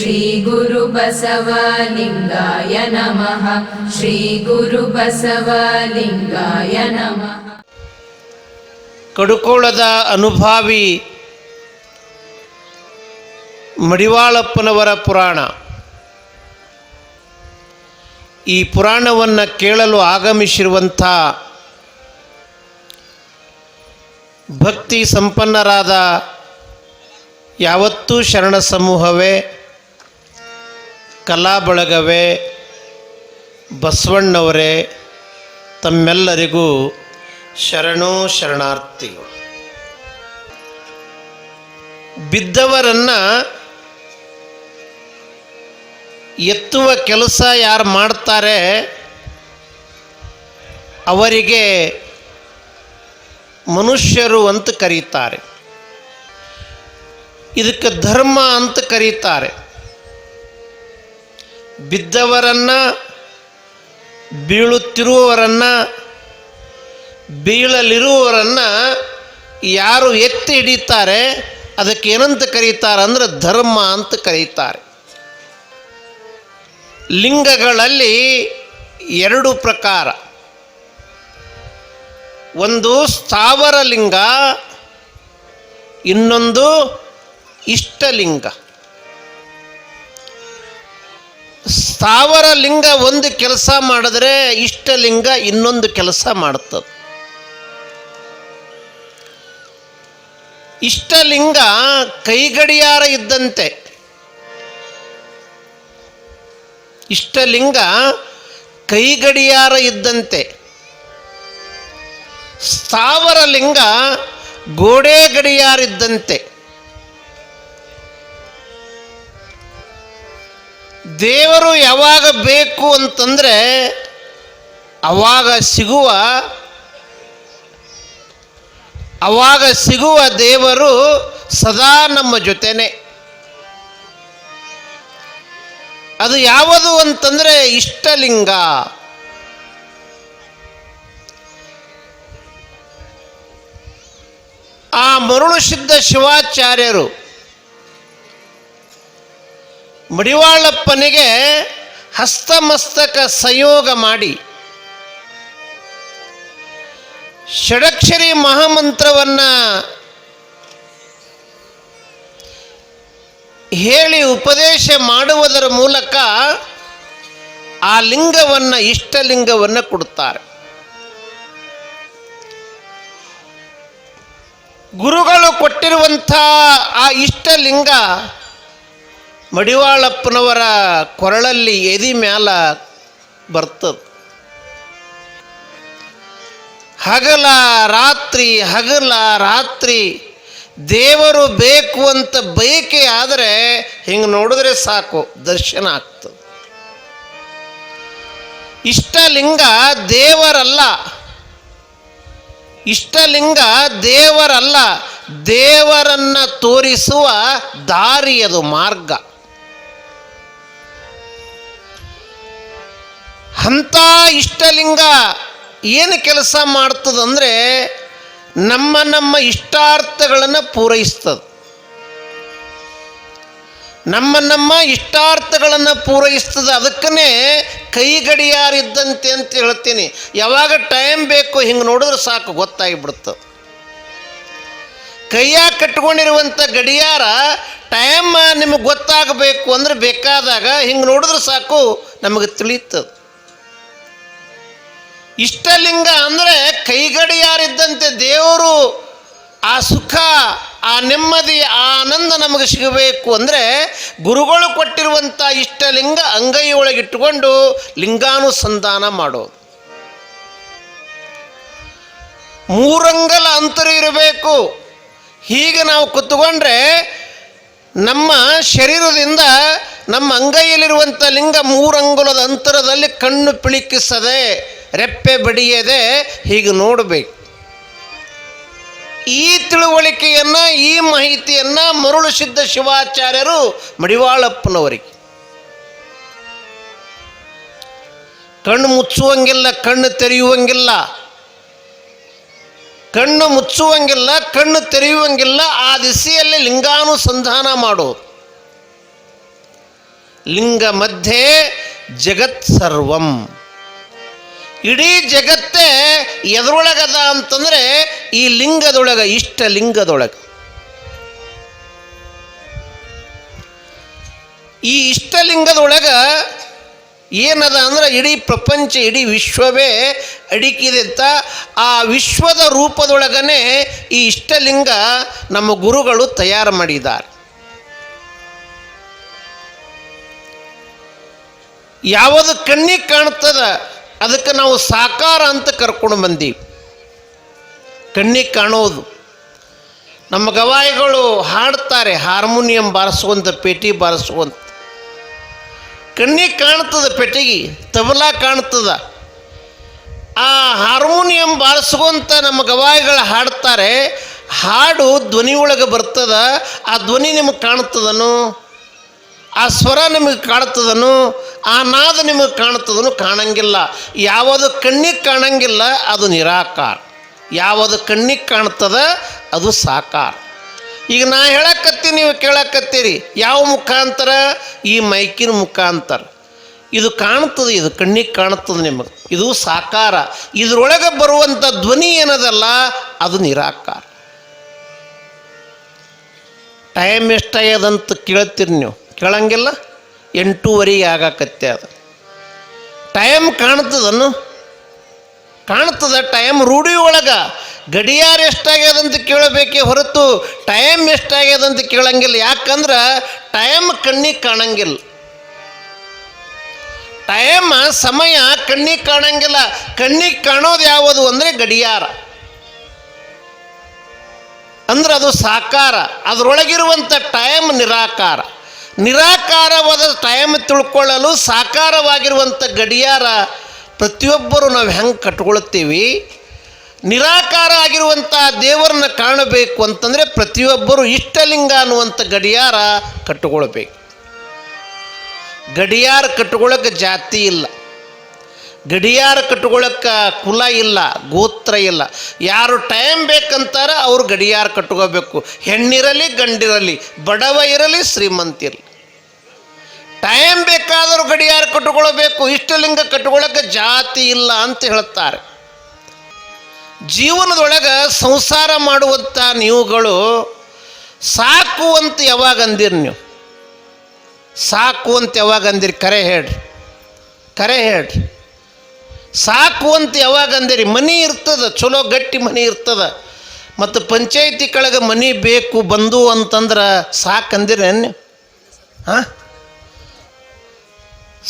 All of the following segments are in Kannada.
ಶ್ರೀ ಗುರು ಬಸವಲಿಂಗಾಯ ನಮಃ. ಶ್ರೀ ಗುರು ಬಸವಲಿಂಗಾಯ ನಮಃ. ಕಡುಕೋಳದ ಅನುಭಾವಿ ಮಡಿವಾಳಪ್ಪನವರ ಪುರಾಣ. ಈ ಪುರಾಣವನ್ನು ಕೇಳಲು ಆಗಮಿಸಿರುವಂಥ ಭಕ್ತಿ ಸಂಪನ್ನರಾದ ಯಾವತ್ತೂ ಶರಣ ಸಮೂಹವೇ, ಕಲಾ ಬಳಗವೇ, ಬಸವಣ್ಣವರೇ, ತಮ್ಮೆಲ್ಲರಿಗೂ ಶರಣೋ ಶರಣಾರ್ಥಿಗಳು. ಬಿದ್ದವರನ್ನು ಎತ್ತುವ ಕೆಲಸ ಯಾರು ಮಾಡ್ತಾರೆ ಅವರಿಗೆ ಮನುಷ್ಯರು ಅಂತ ಕರೀತಾರೆ. ಇದಕ್ಕೆ ಧರ್ಮ ಅಂತ ಕರೀತಾರೆ. ಬಿದ್ದವರನ್ನು, ಬೀಳುತ್ತಿರುವವರನ್ನು, ಬೀಳಲಿರುವವರನ್ನು ಯಾರು ಎತ್ತಿ ಹಿಡಿತಾರೆ ಅದಕ್ಕೆ ಏನಂತ ಕರೀತಾರೆ ಅಂದರೆ ಧರ್ಮ ಅಂತ ಕರೀತಾರೆ. ಲಿಂಗಗಳಲ್ಲಿ ಎರಡು ಪ್ರಕಾರ. ಒಂದು ಸ್ಥಾವರ ಲಿಂಗ, ಇನ್ನೊಂದು ಇಷ್ಟಲಿಂಗ. ಸ್ಥಾವರ ಲಿಂಗ ಒಂದು ಕೆಲಸ ಮಾಡಿದ್ರೆ ಇಷ್ಟಲಿಂಗ ಇನ್ನೊಂದು ಕೆಲಸ ಮಾಡ್ತದೆ. ಇಷ್ಟಲಿಂಗ ಕೈಗಡಿಯಾರ ಇದ್ದಂತೆ. ಇಷ್ಟಲಿಂಗ ಕೈಗಡಿಯಾರ ಇದ್ದಂತೆ. ಸ್ಥಾವರ ಲಿಂಗ ಗೋಡೆ ಗಡಿಯಾರಿದ್ದಂತೆ. ದೇವರು ಯಾವಾಗ ಬೇಕು ಅಂತಂದರೆ ಅವಾಗ ಸಿಗುವ ದೇವರು ಸದಾ ನಮ್ಮ ಜೊತೆನೇ. ಅದು ಯಾವುದು ಅಂತಂದರೆ ಇಷ್ಟಲಿಂಗ. ಆ ಮರುಳುಸಿದ್ಧ ಶಿವಾಚಾರ್ಯರು ಮಡಿವಾಳಪ್ಪನಿಗೆ ಹಸ್ತಮಸ್ತಕ ಸಂಯೋಗ ಮಾಡಿ ಷಡಕ್ಷರಿ ಮಹಾಮಂತ್ರವನ್ನು ಹೇಳಿ ಉಪದೇಶ ಮಾಡುವುದರ ಮೂಲಕ ಆ ಲಿಂಗವನ್ನು, ಇಷ್ಟಲಿಂಗವನ್ನು ಕೊಡುತ್ತಾರೆ. ಗುರುಗಳು ಕೊಟ್ಟಿರುವಂಥ ಆ ಇಷ್ಟಲಿಂಗ ಮಡಿವಾಳಪ್ಪನವರ ಕೊರಳಲ್ಲಿ ಎದಿ ಮ್ಯಾಲ ಬರ್ತದೆ. ಹಗಲ ರಾತ್ರಿ ದೇವರು ಬೇಕು ಅಂತ ಬಯಕೆ ಆದರೆ ಹಿಂಗೆ ನೋಡಿದ್ರೆ ಸಾಕು, ದರ್ಶನ ಆಗ್ತದೆ. ಇಷ್ಟಲಿಂಗ ದೇವರಲ್ಲ, ಇಷ್ಟಲಿಂಗ ದೇವರಲ್ಲ, ದೇವರನ್ನು ತೋರಿಸುವ ದಾರಿ, ಅದು ಮಾರ್ಗ. ಅಂಥ ಇಷ್ಟಲಿಂಗ ಏನು ಕೆಲಸ ಮಾಡ್ತದಂದರೆ ನಮ್ಮ ಇಷ್ಟಾರ್ಥಗಳನ್ನು ಪೂರೈಸ್ತದೆ. ನಮ್ಮ ಇಷ್ಟಾರ್ಥಗಳನ್ನು ಪೂರೈಸ್ತದೆ. ಅದಕ್ಕೇ ಕೈಗಡಿಯಾರಿದ್ದಂತೆ ಅಂತ ಹೇಳ್ತೀನಿ. ಯಾವಾಗ ಟೈಮ್ ಬೇಕು ಹಿಂಗೆ ನೋಡಿದ್ರೆ ಸಾಕು, ಗೊತ್ತಾಗಿಬಿಡ್ತದೆ. ಕೈಯಾಗ ಕಟ್ಕೊಂಡಿರುವಂಥ ಗಡಿಯಾರ ಟೈಮ್ ನಿಮಗೆ ಗೊತ್ತಾಗಬೇಕು ಅಂದರೆ ಬೇಕಾದಾಗ ಹಿಂಗೆ ನೋಡಿದ್ರೆ ಸಾಕು, ನಮಗೆ ತಿಳಿಯುತ್ತದೆ. ಇಷ್ಟಲಿಂಗ ಅಂದರೆ ಕೈಗಡಿಯಾರಿದ್ದಂತೆ. ದೇವರು ಆ ಸುಖ, ಆ ನೆಮ್ಮದಿ, ಆ ಆನಂದ ನಮಗೆ ಸಿಗಬೇಕು ಅಂದರೆ ಗುರುಗಳು ಕೊಟ್ಟಿರುವಂಥ ಇಷ್ಟಲಿಂಗ ಅಂಗೈಯೊಳಗಿಟ್ಟುಕೊಂಡು ಲಿಂಗಾನುಸಂಧಾನ ಮಾಡೋದು. ಮೂರಂಗಲ ಅಂತರ ಇರಬೇಕು. ಹೀಗೆ ನಾವು ಕೂತ್ಕೊಂಡ್ರೆ ನಮ್ಮ ಶರೀರದಿಂದ ನಮ್ಮ ಅಂಗೈಯಲ್ಲಿರುವಂಥ ಲಿಂಗ ಮೂರಂಗುಲದ ಅಂತರದಲ್ಲಿ ಕಣ್ಣು ಪಿಳಿಕಿಸದೆ, ರೆಪ್ಪೆ ಬಡಿಯದೆ ಹೀಗೆ ನೋಡಬೇಕು. ಈ ತಿಳುವಳಿಕೆಯನ್ನು, ಈ ಮಾಹಿತಿಯನ್ನು ಮರುಳುಸಿದ್ಧ ಶಿವಾಚಾರ್ಯರು ಮಡಿವಾಳಪ್ಪನವರಿಗೆ. ಕಣ್ಣು ಮುಚ್ಚುವಂಗಿಲ್ಲ, ಕಣ್ಣು ತೆರೆಯುವಂಗಿಲ್ಲ, ಕಣ್ಣು ಮುಚ್ಚುವಂಗಿಲ್ಲ, ಕಣ್ಣು ತೆರೆಯುವಂಗಿಲ್ಲ. ಆ ದಿಸೆಯಲ್ಲಿ ಲಿಂಗಾನುಸಂಧಾನ ಮಾಡೋದು. ಲಿಂಗ ಮಧ್ಯೆ ಜಗತ್ ಸರ್ವಂ. ಇಡೀ ಜಗತ್ತೇ ಎದರೊಳಗದ ಅಂತಂದರೆ ಈ ಲಿಂಗದೊಳಗೆ, ಇಷ್ಟ ಲಿಂಗದೊಳಗೆ. ಈ ಇಷ್ಟಲಿಂಗದೊಳಗೆ ಏನದ ಅಂದ್ರೆ ಇಡೀ ಪ್ರಪಂಚ, ಇಡೀ ವಿಶ್ವವೇ ಅಡಿಕಿದೆ ಅಂತ. ಆ ವಿಶ್ವದ ರೂಪದೊಳಗನೆ ಈ ಇಷ್ಟಲಿಂಗ ನಮ್ಮ ಗುರುಗಳು ತಯಾರು ಮಾಡಿದ್ದಾರೆ. ಯಾವುದು ಕಣ್ಣಿಗೆ ಕಾಣ್ತದ ಅದಕ್ಕೆ ನಾವು ಸಾಕಾರ ಅಂತ ಕರ್ಕೊಂಡು ಬಂದೀವಿ. ಕಣ್ಣಿಗೆ ಕಾಣೋದು. ನಮ್ಮ ಗವಾಯಿಗಳು ಹಾಡ್ತಾರೆ, ಹಾರ್ಮೋನಿಯಂ ಬಾರಿಸುವಂಥ, ಪೇಟಿ ಬಾರಿಸುವಂಥ. ಕಣ್ಣಿಗೆ ಕಾಣ್ತದ ಪೆಟ್ಟಿಗೆ, ತಬಲಾ ಕಾಣ್ತದ. ಆ ಹಾರ್ಮೋನಿಯಂ ಬಾರಿಸುವಂಥ ನಮ್ಮ ಗವಾಯಿಗಳು ಹಾಡ್ತಾರೆ. ಹಾಡು ಧ್ವನಿ ಒಳಗೆ ಬರ್ತದ. ಆ ಧ್ವನಿ ನಿಮಗೆ ಕಾಣ್ತದನು? ಆ ಸ್ವರ ನಿಮಗೆ ಕಾಣ್ತದನು? ಆ ನಾದ ನಿಮಗೆ ಕಾಣ್ತದನು? ಕಾಣಂಗಿಲ್ಲ. ಯಾವುದು ಕಣ್ಣಿಗೆ ಕಾಣಂಗಿಲ್ಲ ಅದು ನಿರಾಕಾರ, ಯಾವುದು ಕಣ್ಣಿಗೆ ಕಾಣ್ತದ ಅದು ಸಾಕಾರ. ಈಗ ನಾ ಹೇಳಕತ್ತೀನಿ, ನೀವು ಕೇಳಕತ್ತೀರಿ. ಯಾವ ಮುಖಾಂತರ? ಈ ಮೈಕಿನ ಮುಖಾಂತರ. ಇದು ಕಾಣ್ತದೆ, ಇದು ಕಣ್ಣಿಗೆ ಕಾಣ್ತದೆ ನಿಮಗೆ, ಇದು ಸಾಕಾರ. ಇದರೊಳಗೆ ಬರುವಂಥ ಧ್ವನಿ ಏನದಲ್ಲ ಅದು ನಿರಾಕಾರ. ಟೈಮ್ ಎಷ್ಟಾಗ್ಯದಂತ ಕೇಳ್ತೀರಿ ನೀವು? ಕೇಳಂಗಿಲ್ಲ. 8:30 ಆಗಾಕತ್ತೆ. ಅದು ಟೈಮ್ ಕಾಣ್ತದನು? ಕಾಣ್ತದ. ಟೈಮ್ ರೂಢಿ ಒಳಗೆ ಗಡಿಯಾರ ಎಷ್ಟಾಗ್ಯದಂತ ಕೇಳಬೇಕೇ ಹೊರತು ಟೈಮ್ ಎಷ್ಟಾಗ್ಯದಂತ ಕೇಳಂಗಿಲ್ಲ. ಯಾಕಂದ್ರೆ ಟೈಮ್ ಕಣ್ಣಿಗೆ ಕಾಣಂಗಿಲ್ಲ. ಟೈಮ್ ಸಮಯ ಕಣ್ಣಿಗೆ ಕಾಣಂಗಿಲ್ಲ. ಕಣ್ಣಿಗೆ ಕಾಣೋದು ಯಾವುದು ಅಂದರೆ ಗಡಿಯಾರ. ಅಂದ್ರೆ ಅದು ಸಾಕಾರ. ಅದರೊಳಗಿರುವಂಥ ಟೈಮ್ ನಿರಾಕಾರ. ನಿರಾಕಾರವಾದ ಟೈಮ್ ತಿಳ್ಕೊಳ್ಳಲು ಸಾಕಾರವಾಗಿರುವಂಥ ಗಡಿಯಾರ ಪ್ರತಿಯೊಬ್ಬರು ನಾವು ಹೆಂಗೆ ಕಟ್ಕೊಳ್ತೀವಿ. ನಿರಾಕಾರ ಆಗಿರುವಂಥ ದೇವರನ್ನ ಕಾಣಬೇಕು ಅಂತಂದರೆ ಪ್ರತಿಯೊಬ್ಬರು ಇಷ್ಟಲಿಂಗ ಅನ್ನುವಂಥ ಗಡಿಯಾರ ಕಟ್ಟಿಕೊಳ್ಬೇಕು. ಗಡಿಯಾರ ಕಟ್ಕೊಳ್ಳೋಕೆ ಜಾತಿ ಇಲ್ಲ, ಗಡಿಯಾರ ಕಟ್ಕೊಳ್ಳೋಕೆ ಕುಲ ಇಲ್ಲ, ಗೋತ್ರ ಇಲ್ಲ. ಯಾರು ಟೈಮ್ ಬೇಕಂತಾರ ಅವರು ಗಡಿಯಾರ ಕಟ್ಕೋಬೇಕು. ಹೆಣ್ಣಿರಲಿ ಗಂಡಿರಲಿ, ಬಡವ ಇರಲಿ ಶ್ರೀಮಂತ ಇರಲಿ, ಟೈಮ್ ಬೇಕಾದರೂ ಗಡಿಯಾರ ಕಟ್ಕೊಳ್ಬೇಕು. ಇಷ್ಟಲಿಂಗ ಕಟ್ಕೊಳ್ಳೋಕೆ ಜಾತಿ ಇಲ್ಲ ಅಂತ ಹೇಳ್ತಾರೆ. ಜೀವನದೊಳಗೆ ಸಂಸಾರ ಮಾಡುವಂಥ ನೀವುಗಳು ಸಾಕು ಅಂತ ಯಾವಾಗ ಅಂದಿರಿ? ನೀವು ಸಾಕು ಅಂತ ಯಾವಾಗ ಅಂದಿರಿ? ಕರೆ ಹೇಳ್ರಿ, ಕರೆ ಹೇಳ್ರಿ. ಸಾಕು ಅಂತ ಯಾವಾಗ ಅಂದಿರಿ? ಮನೆ ಇರ್ತದ, ಚಲೋ ಗಟ್ಟಿ ಮನೆ ಇರ್ತದ, ಮತ್ತು ಪಂಚಾಯತಿ ಕೆಳಗೆ ಮನೆ ಬೇಕು ಬಂದು ಅಂತಂದ್ರೆ ಸಾಕು ಅಂದಿರೇನು? ಹಾಂ,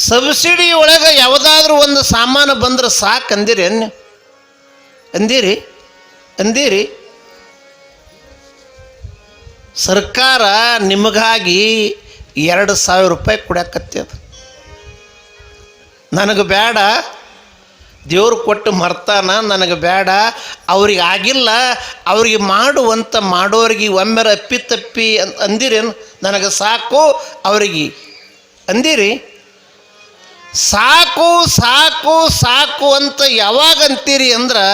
ಸಬ್ಸಿಡಿ ಒಳಗೆ ಯಾವುದಾದ್ರೂ ಒಂದು ಸಾಮಾನು ಬಂದ್ರೆ ಸಾಕು ಅಂದಿರೇನು? ಅಂದಿರಿ? ಅಂದಿರಿ? ಸರ್ಕಾರ ನಿಮಗಾಗಿ 2,000 ರೂಪಾಯಿ ಕೊಡಕತ್ತದ. ನನಗೆ ಬೇಡ, ದೇವ್ರು ಕೊಟ್ಟು ಮರ್ತಾನ, ನನಗೆ ಬೇಡ, ಅವ್ರಿಗೆ ಆಗಿಲ್ಲ, ಅವ್ರಿಗೆ ಮಾಡುವಂಥ ಮಾಡೋರಿಗೆ ಒಮ್ಮೆರ ಅಪ್ಪಿ ತಪ್ಪಿ ಅಂದಿರೇನು? ನನಗೆ ಸಾಕು ಅವರಿಗೆ ಅಂದಿರಿ? ಸಾಕು ಸಾಕು ಸಾಕು ಅಂತ ಯಾವಾಗ ಅಂತೀರಿ ಅಂದ್ರೆ,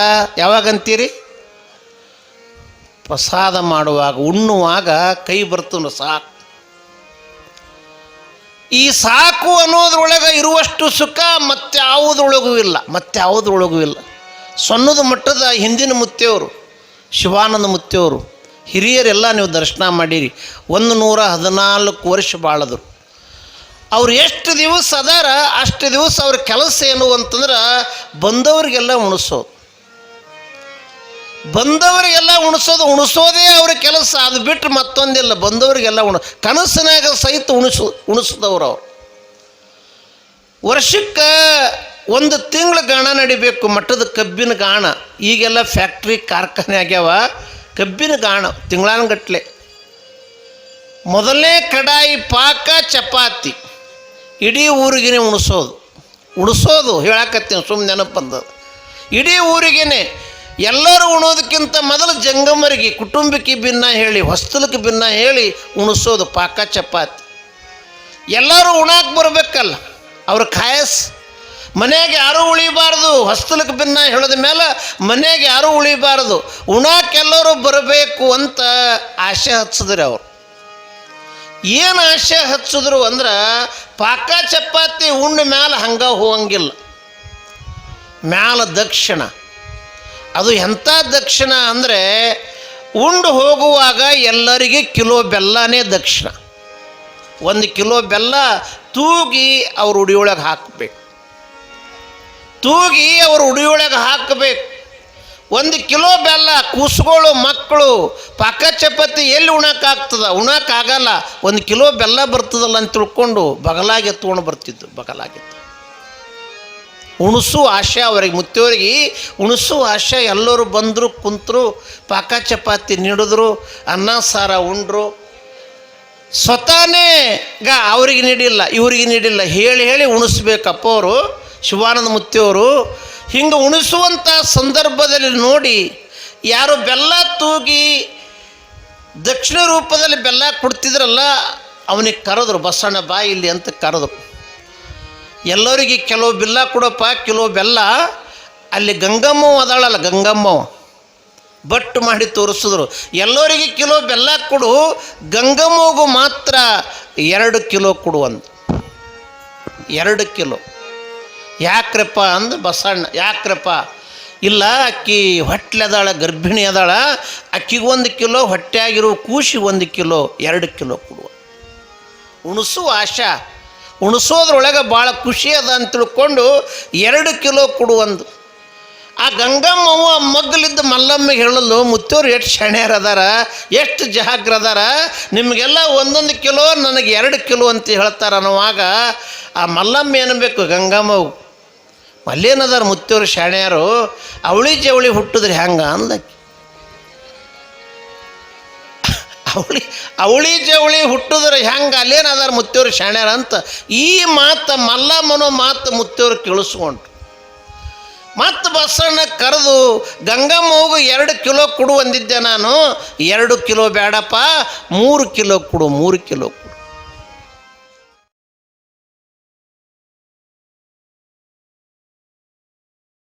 ಯಾವಾಗ ಅಂತೀರಿ? ಪ್ರಸಾದ ಮಾಡುವಾಗ, ಉಣ್ಣುವಾಗ ಕೈ ಬರ್ತನು ಸಾಕು. ಈ ಸಾಕು ಅನ್ನೋದ್ರೊಳಗೆ ಇರುವಷ್ಟು ಸುಖ ಮತ್ಯಾವುದ್ರೊಳಗೂ ಇಲ್ಲ, ಮತ್ಯಾವುದ್ರೊಳಗೂ ಇಲ್ಲ. ಸಣ್ಣದ ಮಟ್ಟದ ಹಿಂದಿನ ಮುತ್ತೆಯವರು, ಶಿವಾನಂದ ಮುತ್ತೆಯವರು, ಹಿರಿಯರೆಲ್ಲ ನೀವು ದರ್ಶನ ಮಾಡಿರಿ. 114 ವರ್ಷ ಬಾಳದ್ರು. ಅವ್ರು ಎಷ್ಟು ದಿವಸ ಅದಾರ ಅಷ್ಟು ದಿವಸ ಅವ್ರ ಕೆಲಸ ಏನು ಅಂತಂದ್ರೆ ಬಂದವರಿಗೆಲ್ಲ ಉಣಿಸೋದು, ಬಂದವರಿಗೆಲ್ಲ ಉಣಿಸೋದೇ ಅವ್ರ ಕೆಲಸ. ಅದು ಬಿಟ್ಟು ಮತ್ತೊಂದಿಲ್ಲ. ಬಂದವರಿಗೆಲ್ಲ ಕನಸಿನಾಗ ಸಹಿತ ಉಣಿಸಿದವ್ರು ಅವರು. ವರ್ಷಕ್ಕೆ 1 ತಿಂಗಳು ಗಾಣ ನಡಿಬೇಕು, ಮಟ್ಟದ ಕಬ್ಬಿನ ಗಾಣ. ಈಗೆಲ್ಲ ಫ್ಯಾಕ್ಟ್ರಿ ಕಾರ್ಖಾನೆ ಆಗ್ಯಾವ, ಕಬ್ಬಿನ ಗಾಣ ತಿಂಗಳಾನುಗಟ್ಲೆ. ಮೊದಲನೇ ಕಡಾಯಿ ಪಾಕ ಚಪಾತಿ ಇಡೀ ಊರಿಗೇನೆ ಉಣಿಸೋದು ಹೇಳಕತ್ತೀನಿ, ಸುಮ್ಮನೆ ನೆನಪು ಬಂದದ್ದು. ಇಡೀ ಊರಿಗೇನೆ ಎಲ್ಲರೂ ಉಣೋದಕ್ಕಿಂತ ಮೊದಲು ಜಂಗಮರಿಗೆ, ಕುಟುಂಬಕ್ಕೆ ಭಿನ್ನ ಹೇಳಿ, ಹೊಸ್ತಲಕ್ಕೆ ಭಿನ್ನ ಹೇಳಿ ಉಣಿಸೋದು ಪಾಕ ಚಪಾತಿ. ಎಲ್ಲರೂ ಉಣಾಕ್ ಬರಬೇಕಲ್ಲ, ಅವ್ರ ಖಾಯಸ್. ಮನೆಯಾಗ ಯಾರೂ ಉಳಿಬಾರ್ದು. ಹೊಸ್ತಲಕ್ಕೆ ಭಿನ್ನ ಹೇಳಿದ ಮೇಲೆ ಮನೆಯಾಗ ಯಾರೂ ಉಳಿಬಾರ್ದು, ಉಣಾಕೆಲ್ಲರೂ ಬರಬೇಕು ಅಂತ ಆಸೆ ಹಚ್ಚಿದ್ರಿ ಅವರು. ಏನು ಆಶೆ ಹಚ್ಚಿದ್ರು ಅಂದ್ರೆ ಪಾಕ ಚಪಾತಿ ಉಂಡ ಮ್ಯಾಲೆ ಹಂಗೆ ಹೋಗಂಗಿಲ್ಲ. ಮ್ಯಾಲ ದಕ್ಷಿಣ. ಅದು ಎಂಥ ದಕ್ಷಿಣ ಅಂದರೆ ಉಂಡು ಹೋಗುವಾಗ ಎಲ್ಲರಿಗೆ ಕಿಲೋ ಬೆಲ್ಲನೇ ದಕ್ಷಿಣ. 1 ಕಿಲೋ ಬೆಲ್ಲ ತೂಗಿ ಅವ್ರ ಉಡಿಯೊಳಗೆ ಹಾಕಬೇಕು. ತೂಗಿ ಅವ್ರ ಉಡಿಯೊಳಗೆ ಹಾಕಬೇಕು. 1 ಕಿಲೋ ಬೆಲ್ಲ ಕೂಸುಗಳು ಮಕ್ಕಳು ಪಾಕ ಚಪಾತಿ ಎಲ್ಲಿ ಉಣಕ್ಕಾಗ್ತದ? ಉಣಕ್ಕಾಗಲ್ಲ. 1 ಕಿಲೋ ಬೆಲ್ಲ ಬರ್ತದಲ್ಲ ಅಂತ ತಿಳ್ಕೊಂಡು ಬಗಲಾಗೆ ಎತ್ಕೊಂಡು ಬರ್ತಿದ್ದು. ಬಗಲಾಗಿತ್ತು ಉಣಿಸು ಆಶೆ ಅವರಿಗೆ, ಮುತ್ತಿಯವರಿಗೆ ಉಣಿಸು ಆಶೆ. ಎಲ್ಲರೂ ಬಂದರು, ಕುಂತರು, ಪಾಕ ಚಪಾತಿ ನೀಡಿದ್ರು, ಅನ್ನ ಸಾರ ಉಂಡ್ರು. ಸ್ವತಃನೇ ಅವ್ರಿಗೆ ನೀಡಿಲ್ಲ, ಇವ್ರಿಗೆ ನೀಡಿಲ್ಲ, ಹೇಳಿ ಹೇಳಿ ಉಣಿಸ್ಬೇಕಪ್ಪ ಅವರು ಶಿವಾನಂದ ಮುತ್ತಿಯವರು. ಹಿಂಗೆ ಉಣಿಸುವಂಥ ಸಂದರ್ಭದಲ್ಲಿ ನೋಡಿ ಯಾರು ಬೆಲ್ಲ ತೂಗಿ ದಕ್ಷಿಣ ರೂಪದಲ್ಲಿ ಬೆಲ್ಲ ಕೊಡ್ತಿದ್ರಲ್ಲ ಅವನಿಗೆ ಕರೆದ್ರು, ಬಸಣ್ಣ ಬಾ ಇಲ್ಲಿ ಅಂತ ಕರೆದ್ರು. ಎಲ್ಲರಿಗೆ ಕೆಲವು ಬೆಲ್ಲ ಕೊಡಪ್ಪ, ಕಿಲೋ ಬೆಲ್ಲ. ಅಲ್ಲಿ ಗಂಗಮ್ಮವ ಅದಾಳಲ್ಲ, ಗಂಗಮ್ಮವ ಬಟ್ಟು ಮಾಡಿ ತೋರಿಸಿದ್ರು. ಎಲ್ಲರಿಗೆ ಕಿಲೋ ಬೆಲ್ಲ ಕೊಡು, ಗಂಗಮ್ಮಗೂ ಮಾತ್ರ 2 ಕಿಲೋ ಕೊಡು ಅಂದು. 2 ಕಿಲೋ ಯಾಕ್ರಪ್ಪ ಅಂದು ಬಸಣ್ಣ. ಯಾಕ್ರಪ್ಪ? ಇಲ್ಲ, ಅಕ್ಕಿ ಹೊಟ್ಟೆ ಅದಾಳ, ಗರ್ಭಿಣಿ ಅದಾಳ, ಅಕ್ಕಿಗೆ 1 ಕಿಲೋ, ಹೊಟ್ಟೆ ಆಗಿರೋ ಕೂಸಿ 1 ಕಿಲೋ, 2 ಕಿಲೋ ಕೊಡುವ. ಉಣಿಸು ಆಶಾ, ಉಣಿಸೋದ್ರೊಳಗೆ ಭಾಳ ಖುಷಿ ಅದ ಅಂತ ತಿಳ್ಕೊಂಡು 2 ಕಿಲೋ ಕೊಡುವಂದು. ಆ ಗಂಗಮ್ಮವ್ವ ಮಗ್ಗಲಿದ್ದ ಮಲ್ಲಮ್ಮಗೆ ಹೇಳಲು, ಮುತ್ತೋರು ಎಷ್ಟು ಶಣ್ಯರು ಅದಾರ, ಎಷ್ಟು ಜಾಗ್ರ ಅದಾರ, ನಿಮಗೆಲ್ಲ 1 ಕಿಲೋ, ನನಗೆ 2 ಕಿಲೋ ಅಂತ ಹೇಳ್ತಾರೆ ಅನ್ನುವಾಗ ಆ ಮಲ್ಲಮ್ಮ ಏನಬೇಕು ಗಂಗಮ್ಮವು, ಅಲ್ಲೇನದಾರ ಮುತ್ತೋರು ಶಾಣ್ಯಾರು, ಅವಳಿ ಜವಳಿ ಹುಟ್ಟಿದ್ರಿ ಹ್ಯಾಂಗ ಅಂದಕ್ಕೆ. ಅವಳಿ ಜವಳಿ ಹುಟ್ಟಿದ್ರೆ ಹೆಂಗೆ, ಅಲ್ಲೇನದಾರ ಮುತ್ತೇವ್ರು ಶಾಣ್ಯಾರ ಅಂತ ಈ ಮಾತು ಮಲ್ಲಮ್ಮನೋ ಮಾತು ಮುತ್ತೇವ್ರು ಕೇಳಿಸ್ಕೊಂಡ್ರು. ಮತ್ತು ಬಸಣ್ಣ ಕರೆದು ಗಂಗಮ್ಮವ್ಗೆ 2 ಕಿಲೋ ಕೊಡು ಅಂದಿದ್ದೆ ನಾನು. 2 ಕಿಲೋ ಬೇಡಪ್ಪ, 3 ಕಿಲೋ ಕೊಡು, 3 ಕಿಲೋ